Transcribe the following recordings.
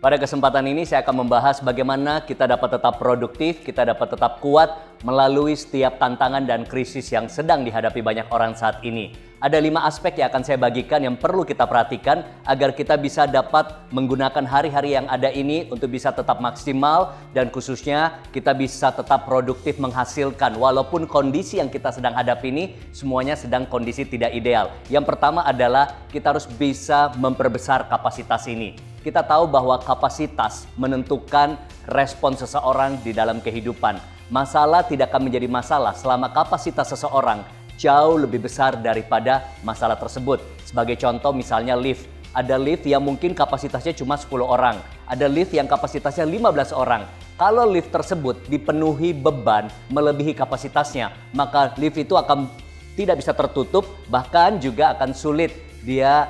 Pada kesempatan ini saya akan membahas bagaimana kita dapat tetap produktif, kita dapat tetap kuat melalui setiap tantangan dan krisis yang sedang dihadapi banyak orang saat ini. Ada 5 aspek yang akan saya bagikan yang perlu kita perhatikan agar kita bisa dapat menggunakan hari-hari yang ada ini untuk bisa tetap maksimal dan khususnya kita bisa tetap produktif menghasilkan walaupun kondisi yang kita sedang hadapi ini semuanya sedang kondisi tidak ideal. Yang pertama adalah kita harus bisa memperbesar kapasitas ini. Kita tahu bahwa kapasitas menentukan respon seseorang di dalam kehidupan. Masalah tidak akan menjadi masalah selama kapasitas seseorang jauh lebih besar daripada masalah tersebut. Sebagai contoh misalnya lift. Ada lift yang mungkin kapasitasnya cuma 10 orang. Ada lift yang kapasitasnya 15 orang. Kalau lift tersebut dipenuhi beban melebihi kapasitasnya, maka lift itu akan tidak bisa tertutup, bahkan juga akan sulit dia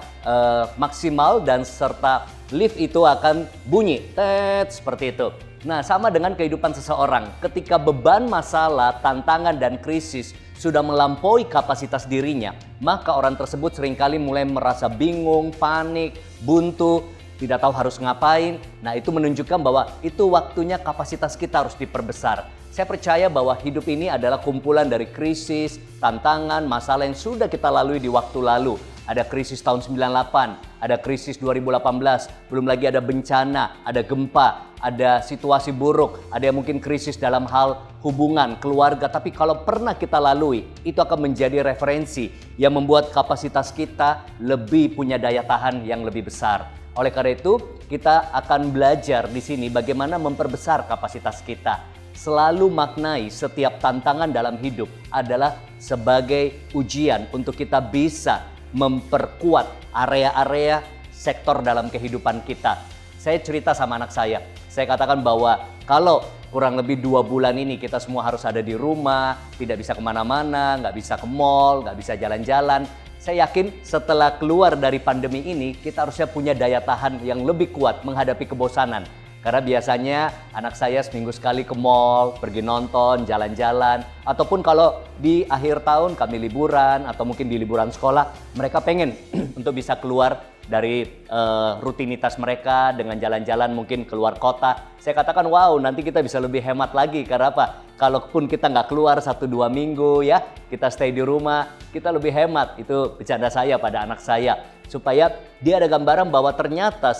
maksimal dan serta lift itu akan bunyi, seperti itu. Nah, sama dengan kehidupan seseorang. Ketika beban masalah, tantangan, dan krisis sudah melampaui kapasitas dirinya, maka orang tersebut seringkali mulai merasa bingung, panik, buntu, tidak tahu harus ngapain. Nah, itu menunjukkan bahwa itu waktunya kapasitas kita harus diperbesar. Saya percaya bahwa hidup ini adalah kumpulan dari krisis, tantangan, masalah yang sudah kita lalui di waktu lalu. Ada krisis tahun 98, ada krisis 2018, belum lagi ada bencana, ada gempa, ada situasi buruk, ada yang mungkin krisis dalam hal hubungan, keluarga. Tapi kalau pernah kita lalui, itu akan menjadi referensi yang membuat kapasitas kita lebih punya daya tahan yang lebih besar. Oleh karena itu, kita akan belajar di sini bagaimana memperbesar kapasitas kita. Selalu maknai setiap tantangan dalam hidup adalah sebagai ujian untuk kita bisa memperkuat area-area sektor dalam kehidupan kita. Saya cerita sama anak saya katakan bahwa kalau kurang lebih 2 bulan ini kita semua harus ada di rumah, tidak bisa kemana-mana, nggak bisa ke mall, nggak bisa jalan-jalan. Saya yakin setelah keluar dari pandemi ini, kita harusnya punya daya tahan yang lebih kuat menghadapi kebosanan. Karena biasanya anak saya seminggu sekali ke mall, pergi nonton, jalan-jalan. Ataupun kalau di akhir tahun kami liburan atau mungkin di liburan sekolah, mereka pengen untuk bisa keluar dari rutinitas mereka dengan jalan-jalan mungkin keluar kota. Saya katakan wow, nanti kita bisa lebih hemat lagi. Karena apa? Kalaupun kita nggak keluar 1-2 minggu ya, kita stay di rumah, kita lebih hemat. Itu bercanda saya pada anak saya. Supaya dia ada gambaran bahwa ternyata